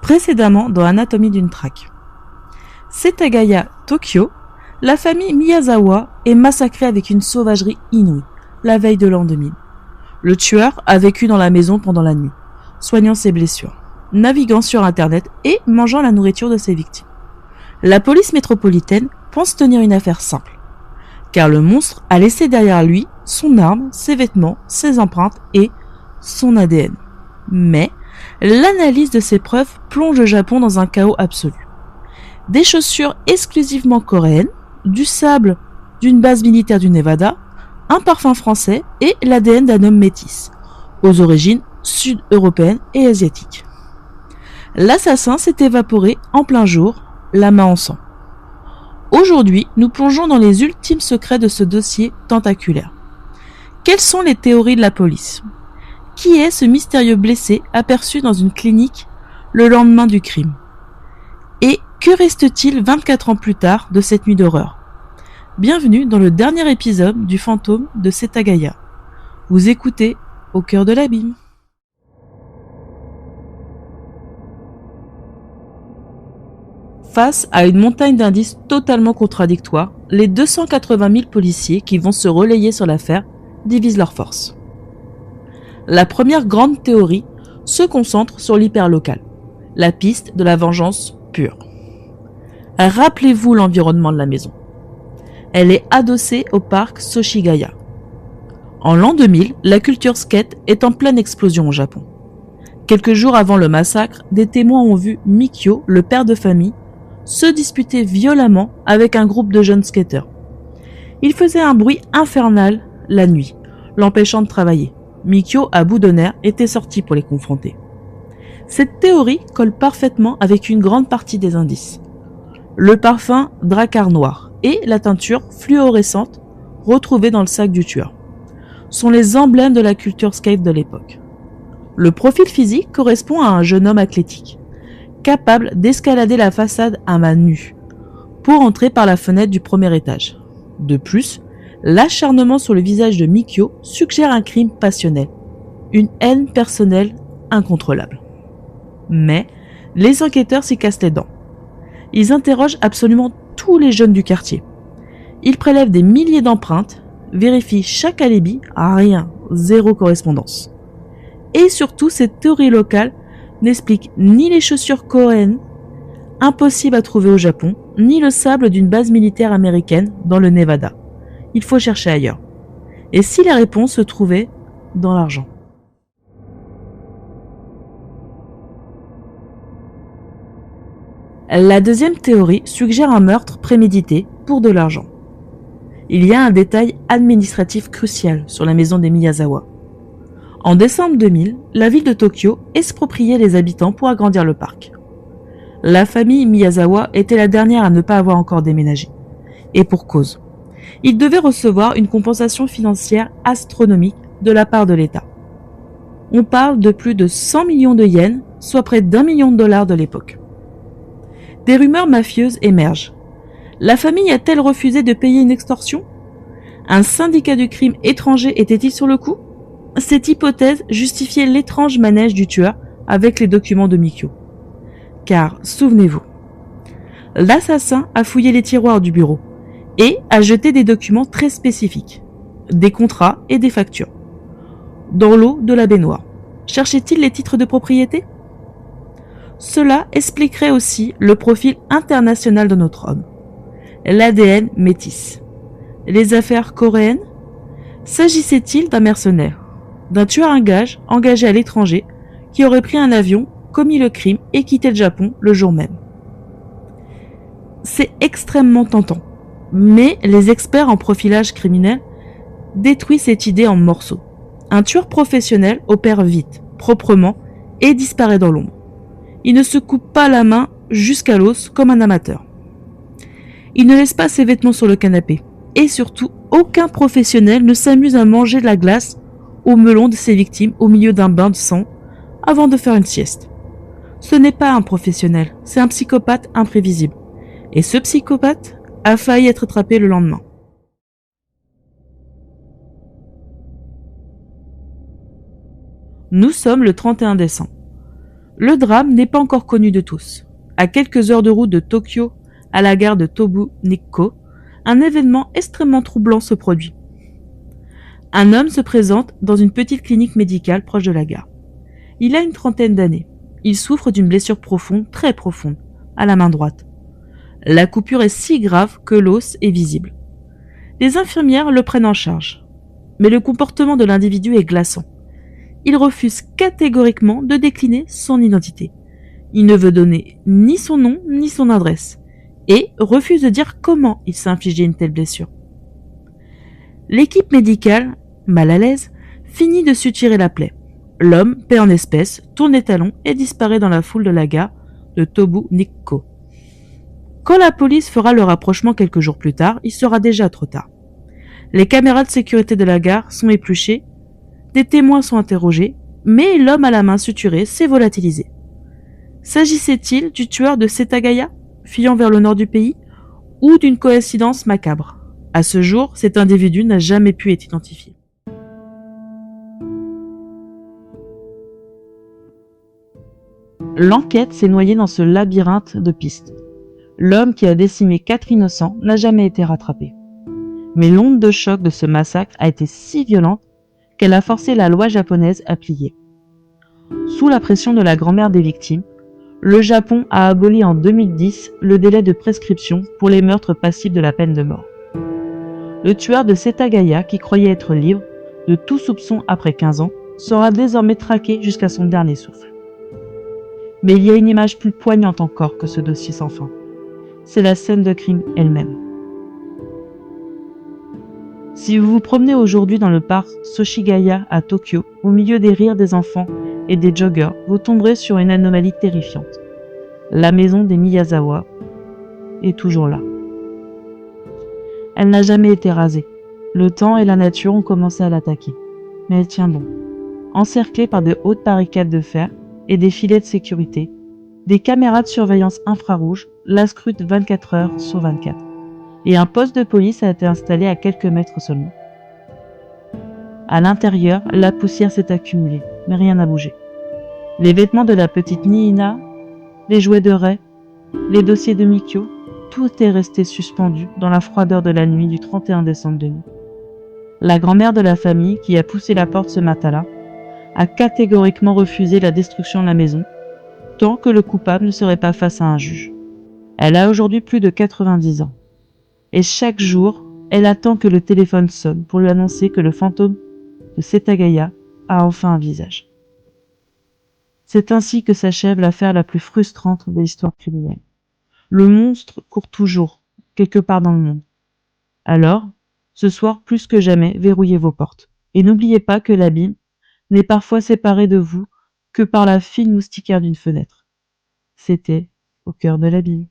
Précédemment dans Anatomie d'une traque. Setagaya, Tokyo, la famille Miyazawa est massacrée avec une sauvagerie inouïe, la veille de l'an 2000. Le tueur a vécu dans la maison pendant la nuit, soignant ses blessures, naviguant sur internet et mangeant la nourriture de ses victimes. La police métropolitaine pense tenir une affaire simple, car le monstre a laissé derrière lui son arme, ses vêtements, ses empreintes et son ADN. Mais l'analyse de ces preuves plonge le Japon dans un chaos absolu. Des chaussures exclusivement coréennes, du sable d'une base militaire du Nevada, un parfum français et l'ADN d'un homme métis, aux origines sud-européennes et asiatiques. L'assassin s'est évaporé en plein jour, la main en sang. Aujourd'hui, nous plongeons dans les ultimes secrets de ce dossier tentaculaire. Quelles sont les théories de la police ? Qui est ce mystérieux blessé aperçu dans une clinique le lendemain du crime ? Et que reste-t-il 24 ans plus tard de cette nuit d'horreur ? Bienvenue dans le dernier épisode du fantôme de Setagaya. Vous écoutez Au cœur de l'abîme. Face à une montagne d'indices totalement contradictoires, les 280 000 policiers qui vont se relayer sur l'affaire divisent leurs forces. La première grande théorie se concentre sur l'hyperlocal, la piste de la vengeance pure. Rappelez-vous l'environnement de la maison. Elle est adossée au parc Soshigaya. En l'an 2000, la culture skate est en pleine explosion au Japon. Quelques jours avant le massacre, des témoins ont vu Mikio, le père de famille, se disputer violemment avec un groupe de jeunes skateurs. Il faisait un bruit infernal la nuit, l'empêchant de travailler. Mikio, à bout de nerfs, était sorti pour les confronter. Cette théorie colle parfaitement avec une grande partie des indices. Le parfum Drakkar noir et la teinture fluorescente retrouvée dans le sac du tueur sont les emblèmes de la culture skate de l'époque. Le profil physique correspond à un jeune homme athlétique, capable d'escalader la façade à main nue pour entrer par la fenêtre du premier étage. De plus, l'acharnement sur le visage de Mikio suggère un crime passionnel, une haine personnelle incontrôlable. Mais les enquêteurs s'y cassent les dents. Ils interrogent absolument tous les jeunes du quartier. Ils prélèvent des milliers d'empreintes, vérifient chaque alibi, rien, zéro correspondance. Et surtout, cette théorie locale n'explique ni les chaussures coréennes, impossibles à trouver au Japon, ni le sable d'une base militaire américaine dans le Nevada. Il faut chercher ailleurs. Et si la réponse se trouvait dans l'argent ? La deuxième théorie suggère un meurtre prémédité pour de l'argent. Il y a un détail administratif crucial sur la maison des Miyazawa. En décembre 2000, la ville de Tokyo expropriait les habitants pour agrandir le parc. La famille Miyazawa était la dernière à ne pas avoir encore déménagé. Et pour cause. Ils devaient recevoir une compensation financière astronomique de la part de l'État. On parle de plus de 100 millions de yens, soit près d'$1 million de l'époque. Des rumeurs mafieuses émergent. La famille a-t-elle refusé de payer une extorsion ? Un syndicat du crime étranger était-il sur le coup ? Cette hypothèse justifiait l'étrange manège du tueur avec les documents de Mikio. Car, souvenez-vous, l'assassin a fouillé les tiroirs du bureau et a jeté des documents très spécifiques, des contrats et des factures. Dans l'eau de la baignoire, cherchait-il les titres de propriété ? Cela expliquerait aussi le profil international de notre homme. L'ADN métis. Les affaires coréennes ? S'agissait-il d'un mercenaire, d'un tueur à gages engagé à l'étranger qui aurait pris un avion, commis le crime et quitté le Japon le jour même ? C'est extrêmement tentant, mais les experts en profilage criminel détruisent cette idée en morceaux. Un tueur professionnel opère vite, proprement et disparaît dans l'ombre. Il ne se coupe pas la main jusqu'à l'os comme un amateur. Il ne laisse pas ses vêtements sur le canapé. Et surtout, aucun professionnel ne s'amuse à manger de la glace au melon de ses victimes au milieu d'un bain de sang avant de faire une sieste. Ce n'est pas un professionnel, c'est un psychopathe imprévisible. Et ce psychopathe a failli être attrapé le lendemain. Nous sommes le 31 décembre. Le drame n'est pas encore connu de tous. À quelques heures de route de Tokyo, à la gare de Tobu Nikko, un événement extrêmement troublant se produit. Un homme se présente dans une petite clinique médicale proche de la gare. Il a une trentaine d'années. Il souffre d'une blessure profonde, très profonde, à la main droite. La coupure est si grave que l'os est visible. Les infirmières le prennent en charge. Mais le comportement de l'individu est glaçant. Il refuse catégoriquement de décliner son identité. Il ne veut donner ni son nom ni son adresse et refuse de dire comment il s'est infligé une telle blessure. L'équipe médicale, mal à l'aise, finit de suturer la plaie. L'homme, paie en espèces, tourne les talons et disparaît dans la foule de la gare de Tobu Nikko. Quand la police fera le rapprochement quelques jours plus tard, il sera déjà trop tard. Les caméras de sécurité de la gare sont épluchées, des témoins sont interrogés, mais l'homme à la main suturée s'est volatilisé. S'agissait-il du tueur de Setagaya, fuyant vers le nord du pays, ou d'une coïncidence macabre? À ce jour, cet individu n'a jamais pu être identifié. L'enquête s'est noyée dans ce labyrinthe de pistes. L'homme qui a décimé 4 innocents n'a jamais été rattrapé. Mais l'onde de choc de ce massacre a été si violente qu'elle a forcé la loi japonaise à plier. Sous la pression de la grand-mère des victimes, le Japon a aboli en 2010 le délai de prescription pour les meurtres passibles de la peine de mort. Le tueur de Setagaya, qui croyait être libre de tout soupçon après 15 ans, sera désormais traqué jusqu'à son dernier souffle. Mais il y a une image plus poignante encore que ce dossier sans fin. C'est la scène de crime elle-même. Si vous vous promenez aujourd'hui dans le parc Soshigaya à Tokyo, au milieu des rires des enfants et des joggers, vous tomberez sur une anomalie terrifiante. La maison des Miyazawa est toujours là. Elle n'a jamais été rasée. Le temps et la nature ont commencé à l'attaquer. Mais elle tient bon. Encerclée par de hautes barricades de fer et des filets de sécurité, des caméras de surveillance infrarouges la scrutent 24 heures sur 24. Et un poste de police a été installé à quelques mètres seulement. À l'intérieur, la poussière s'est accumulée, mais rien n'a bougé. Les vêtements de la petite Niina, les jouets de Rei, les dossiers de Mikio, tout est resté suspendu dans la froideur de la nuit du 31 décembre 2000. La grand-mère de la famille, qui a poussé la porte ce matin-là, a catégoriquement refusé la destruction de la maison, tant que le coupable ne serait pas face à un juge. Elle a aujourd'hui plus de 90 ans. Et chaque jour, elle attend que le téléphone sonne pour lui annoncer que le fantôme de Setagaya a enfin un visage. C'est ainsi que s'achève l'affaire la plus frustrante de l'histoire criminelle. Le monstre court toujours, quelque part dans le monde. Alors, ce soir plus que jamais, verrouillez vos portes. Et n'oubliez pas que l'abîme n'est parfois séparé de vous que par la fine moustiquaire d'une fenêtre. C'était Au cœur de l'abîme.